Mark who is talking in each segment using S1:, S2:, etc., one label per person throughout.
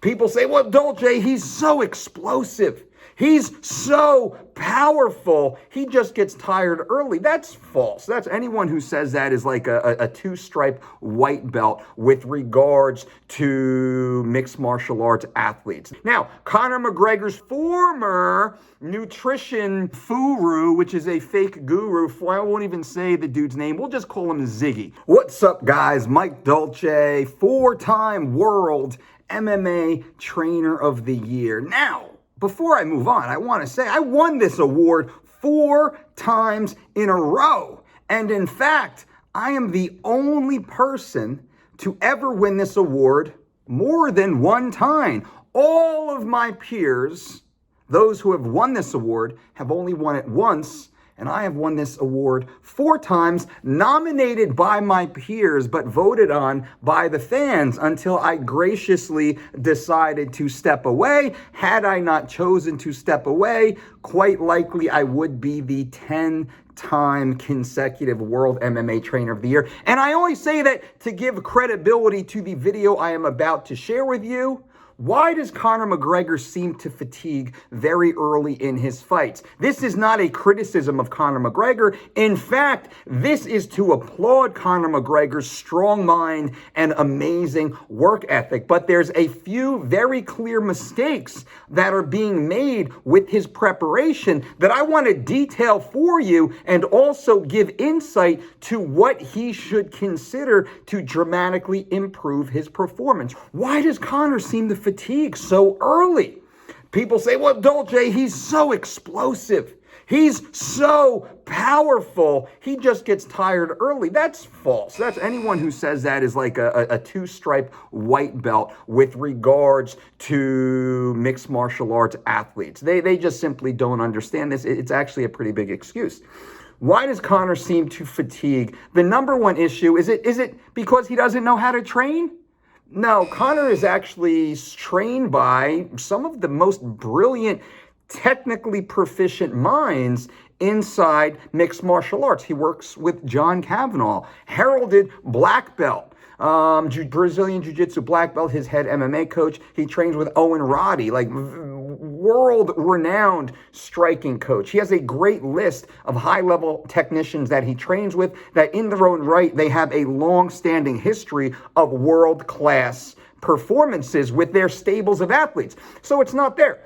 S1: People say, well, Dolce, he's so explosive. He's so powerful. He just gets tired early. That's false. That's anyone who says that is like a two-stripe white belt with regards to mixed martial arts athletes. Now, Conor McGregor's former nutrition guru, which is a fake guru, I won't even say the dude's name. We'll just call him Ziggy. What's up, guys? Mike Dolce, four-time world MMA Trainer of the Year. Now, before I move on, I want to say I won this award 4 times in a row. And in fact, I am the only person to ever win this award more than 1 time. All of my peers, those who have won this award, have only won it once. And I have won this award 4 times, nominated by my peers, but voted on by the fans until I graciously decided to step away. Had I not chosen to step away, quite likely I would be the 10-time consecutive World MMA Trainer of the Year. And I only say that to give credibility to the video I am about to share with you. Why does Conor McGregor seem to fatigue very early in his fights? This is not a criticism of Conor McGregor. In fact, this is to applaud Conor McGregor's strong mind and amazing work ethic. But there's a few very clear mistakes that are being made with his preparation that I want to detail for you and also give insight to what he should consider to dramatically improve his performance. Why does Conor seem to fatigue so early? People say, well, Dolce, he's so explosive. He's so powerful. He just gets tired early. That's false. That's anyone who says that is like a two-stripe white belt with regards to mixed martial arts athletes. They just simply don't understand this. It's actually a pretty big excuse. Why does Conor seem to fatigue? The number one issue, is it because he doesn't know how to train? No, Conor is actually trained by some of the most brilliant, technically proficient minds inside mixed martial arts. He works with John Kavanagh, heralded black belt, Brazilian Jiu-Jitsu black belt, his head MMA coach. He trains with Owen Roddy, like world-renowned striking coach. He has a great list of high-level technicians that he trains with that in their own right, they have a long-standing history of world-class performances with their stables of athletes. So it's not there.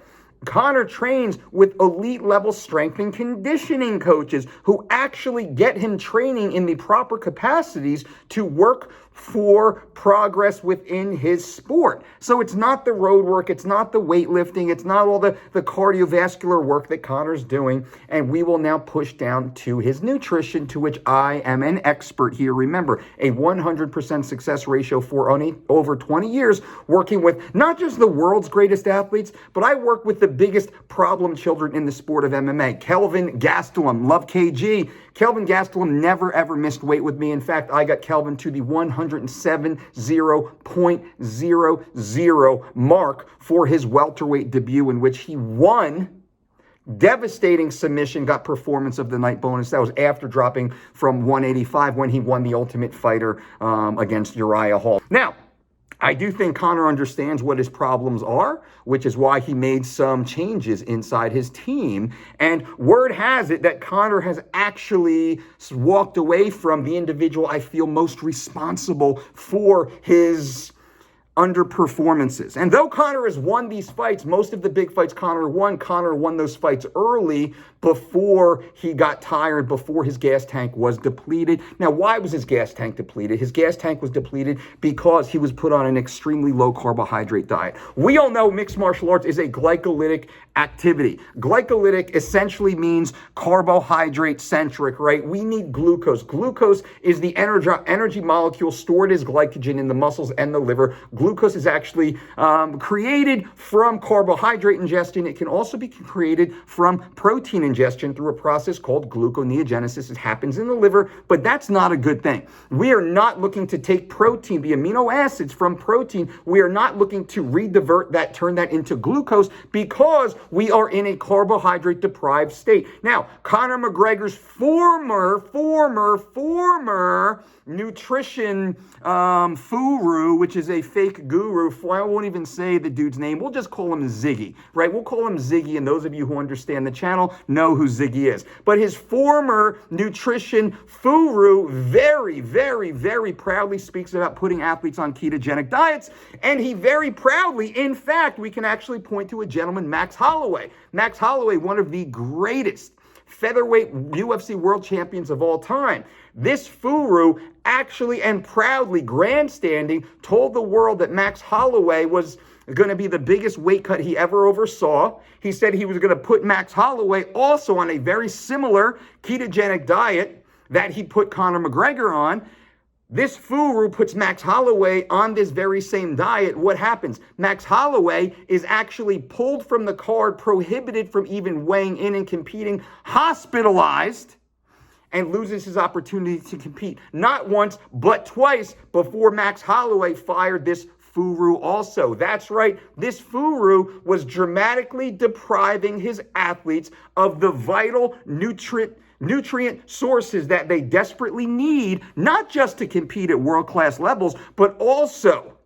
S1: Conor trains with elite-level strength and conditioning coaches who actually get him training in the proper capacities to work for progress within his sport. So it's not the road work, it's not the weightlifting, it's not all the cardiovascular work that Conor's doing. And we will now push down to his nutrition, to which I am an expert here. Remember, a 100% success ratio for over 20 years, working with not just the world's greatest athletes, but I work with the biggest problem children in the sport of MMA. Kelvin Gastelum, love KG. Kelvin Gastelum never ever missed weight with me. In fact, I got Kelvin to the 170.00 mark for his welterweight debut, in which he won. Devastating submission, got performance of the night bonus. That was after dropping from 185 when he won the Ultimate Fighter against Uriah Hall. Now, I do think Conor understands what his problems are, which is why he made some changes inside his team. And word has it that Conor has actually walked away from the individual I feel most responsible for his underperformances. And though Conor has won these fights, most of the big fights Conor won those fights early before he got tired, before his gas tank was depleted. Now, why was his gas tank depleted? His gas tank was depleted because he was put on an extremely low carbohydrate diet. We all know mixed martial arts is a glycolytic activity. Glycolytic essentially means carbohydrate centric, right? We need glucose. Glucose is the energy molecule stored as glycogen in the muscles and the liver. Glucose is actually created from carbohydrate ingestion. It can also be created from protein ingestion through a process called gluconeogenesis. It happens in the liver, but that's not a good thing. We are not looking to take protein, the amino acids from protein. We are not looking to redivert that, turn that into glucose, because we are in a carbohydrate deprived state. Now, Conor McGregor's former nutrition guru, which is a fake fake guru, I won't even say the dude's name, we'll just call him Ziggy, right? We'll call him Ziggy, and those of you who understand the channel know who Ziggy is. But his former nutrition guru very, very, very proudly speaks about putting athletes on ketogenic diets, and he very proudly, in fact, we can actually point to a gentleman, Max Holloway. Max Holloway, one of the greatest featherweight UFC world champions of all time. This guru actually and proudly grandstanding told the world that Max Holloway was going to be the biggest weight cut he ever oversaw. He said he was going to put Max Holloway also on a very similar ketogenic diet that he put Conor McGregor on. This guru puts Max Holloway on this very same diet. What happens? Max Holloway is actually pulled from the card, prohibited from even weighing in and competing, hospitalized, and loses his opportunity to compete. Not once, but twice before Max Holloway fired this guru also. That's right. This guru was dramatically depriving his athletes of the vital nutrient sources that they desperately need, not just to compete at world-class levels, but also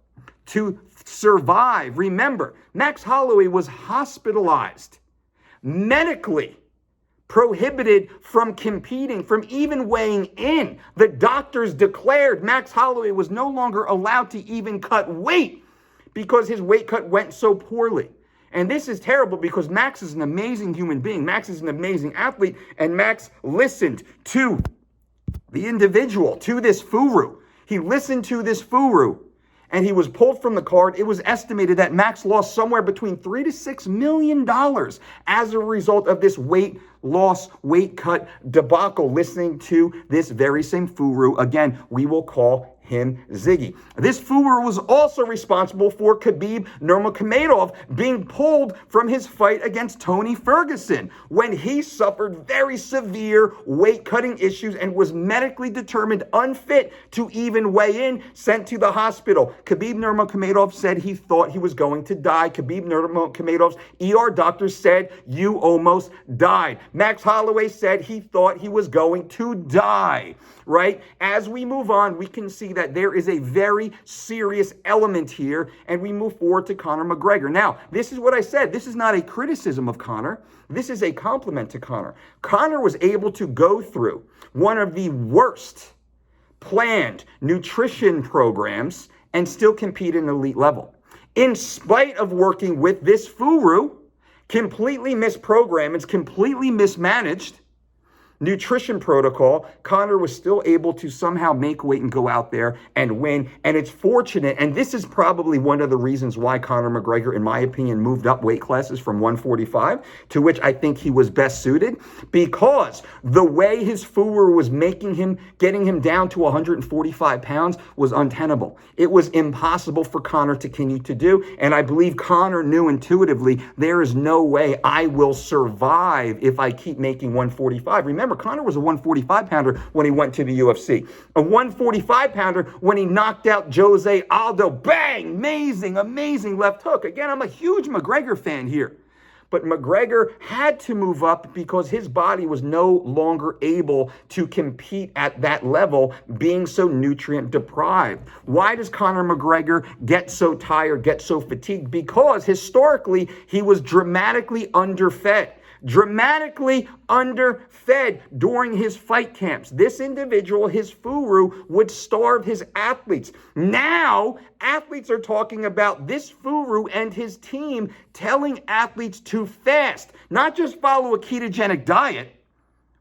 S1: to survive. Remember, Max Holloway was hospitalized, medically prohibited from competing, from even weighing in. The doctors declared Max Holloway was no longer allowed to even cut weight because his weight cut went so poorly. And this is terrible because Max is an amazing human being. Max is an amazing athlete. And Max listened to the individual, to this guru. He listened to this guru and he was pulled from the card. It was estimated that Max lost somewhere between $3 to $6 million as a result of this weight loss, weight cut debacle, listening to this very same guru. Again, we will call him Ziggy. This guru was also responsible for Khabib Nurmagomedov being pulled from his fight against Tony Ferguson when he suffered very severe weight-cutting issues and was medically determined unfit to even weigh in, sent to the hospital. Khabib Nurmagomedov said he thought he was going to die. Khabib Nurmagomedov's ER doctor said, "You almost died." Max Holloway said he thought he was going to die, right? As we move on, we can see that there is a very serious element here, and we move forward to Conor McGregor. Now, this is what I said. This is not a criticism of Conor. This is a compliment to Conor. Conor was able to go through one of the worst planned nutrition programs and still compete at an elite level. In spite of working with this guru, completely misprogrammed, it's completely mismanaged nutrition protocol, Conor was still able to somehow make weight and go out there and win. And it's fortunate, and this is probably one of the reasons why Conor McGregor, in my opinion, moved up weight classes from 145, to which I think he was best suited, because the way his guru was making him, getting him down to 145 pounds was untenable. It was impossible for Conor to continue to do, and I believe Conor knew intuitively, there is no way I will survive if I keep making 145. Remember, Conor was a 145-pounder when he went to the UFC. A 145-pounder when he knocked out Jose Aldo. Bang! Amazing, amazing left hook. Again, I'm a huge McGregor fan here. But McGregor had to move up because his body was no longer able to compete at that level, being so nutrient deprived. Why does Conor McGregor get so tired, get so fatigued? Because historically, he was dramatically underfed. Dramatically underfed during his fight camps. This individual, his guru, would starve his athletes. Now, athletes are talking about this guru and his team telling athletes to fast, not just follow a ketogenic diet,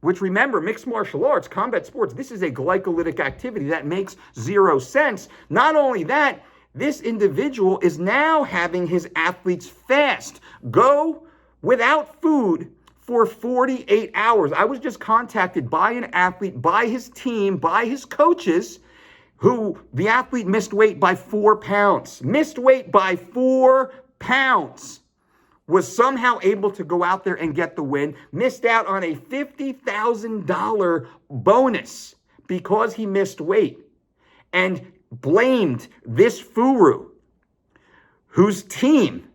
S1: which, remember, mixed martial arts, combat sports, this is a glycolytic activity that makes zero sense. Not only that, this individual is now having his athletes fast. Go without food for 48 hours. I was just contacted by an athlete, by his team, by his coaches, who the athlete missed weight by 4 pounds. Missed weight by 4 pounds. Was somehow able to go out there and get the win. Missed out on a $50,000 bonus because he missed weight. And blamed this guru, whose team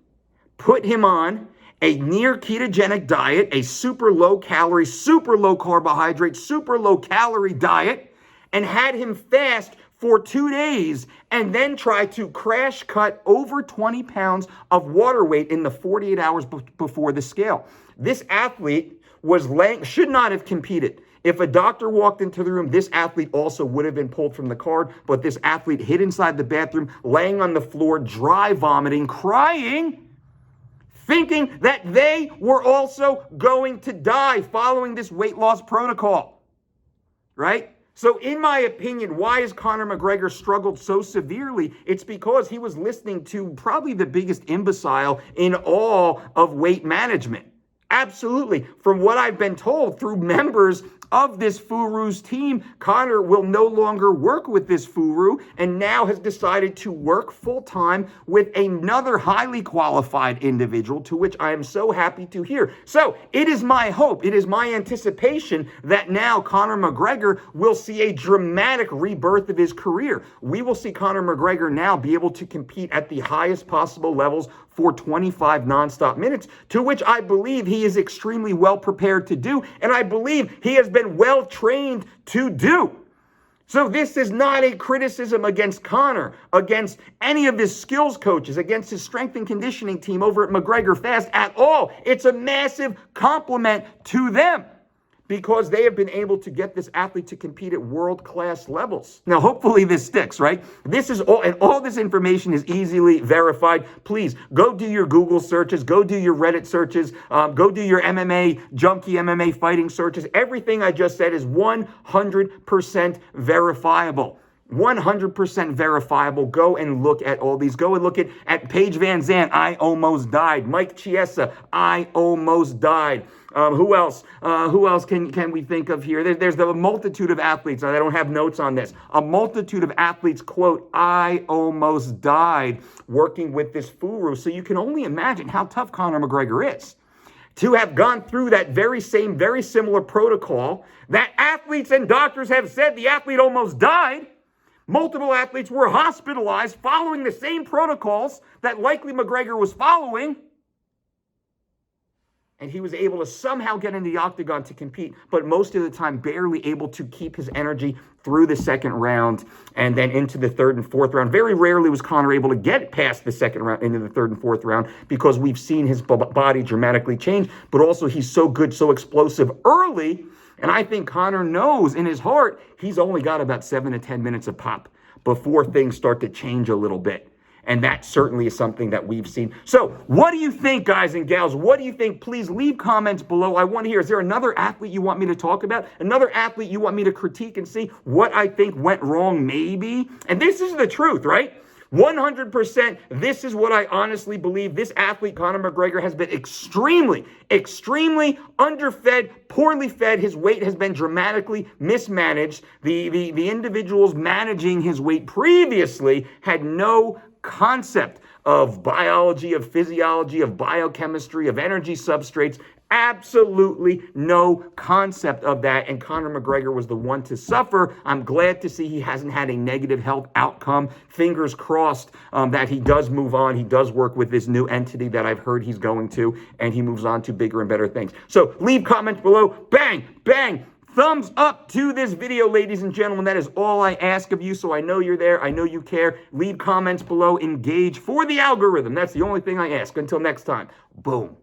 S1: put him on a near ketogenic diet, a super low calorie, super low carbohydrate, super low calorie diet, and had him fast for 2 days and then try to crash cut over 20 pounds of water weight in the 48 hours before the scale. This athlete should not have competed. If a doctor walked into the room, this athlete also would have been pulled from the card, but this athlete hid inside the bathroom, laying on the floor, dry vomiting, crying, thinking that they were also going to die following this weight loss protocol, right? So in my opinion, why has Conor McGregor struggled so severely? It's because he was listening to probably the biggest imbecile in all of weight management. Absolutely. From what I've been told through members of this Furu's team, Conor will no longer work with this Furu and now has decided to work full-time with another highly qualified individual, to which I am so happy to hear. So it is my hope, it is my anticipation that now Conor McGregor will see a dramatic rebirth of his career. We will see Conor McGregor now be able to compete at the highest possible levels for 25 nonstop minutes, to which I believe he is extremely well prepared to do, and I believe he has been well trained to do. So this is not a criticism against Conor, against any of his skills coaches, against his strength and conditioning team over at McGregor Fast at all. It's a massive compliment to them, because they have been able to get this athlete to compete at world-class levels. Now, hopefully this sticks, right? This is all, and all this information is easily verified. Please, go do your Google searches, go do your Reddit searches, go do your MMA, junkie MMA fighting searches. Everything I just said is 100% verifiable. 100% verifiable. Go and look at all these. Go and look at Paige Van Zandt, I almost died. Mike Chiesa, I almost died. Who else? Who else can we think of here? There's a multitude of athletes. I don't have notes on this. A multitude of athletes quote, I almost died working with this Furu. So you can only imagine how tough Conor McGregor is to have gone through that very similar protocol that athletes and doctors have said the athlete almost died. Multiple athletes were hospitalized following the same protocols that likely McGregor was following. And he was able to somehow get into the Octagon to compete, but most of the time barely able to keep his energy through the second round and then into the third and fourth round. Very rarely was Conor able to get past the second round into the third and fourth round, because we've seen his body dramatically change, but also he's so good, so explosive early. And I think Conor knows in his heart he's only got about 7 to 10 minutes of pop before things start to change a little bit. And that certainly is something that we've seen. So what do you think, guys and gals? What do you think? Please leave comments below. I want to hear, is there another athlete you want me to talk about? Another athlete you want me to critique and see what I think went wrong maybe? And this is the truth, right? 100%, this is what I honestly believe. This athlete, Conor McGregor, has been extremely underfed, poorly fed. His weight has been dramatically mismanaged. The individuals managing his weight previously had no concept of biology, of physiology, of biochemistry, of energy substrates. Absolutely no concept of that, and Conor McGregor was the one to suffer. I'm glad to see he hasn't had a negative health outcome. Fingers crossed that he does move on. He does work with this new entity that I've heard he's going to, and he moves on to bigger and better things. So leave comments below. Bang, bang. Thumbs up to this video, ladies and gentlemen. That is all I ask of you, so I know you're there. I know you care. Leave comments below. Engage for the algorithm. That's the only thing I ask. Until next time. Boom.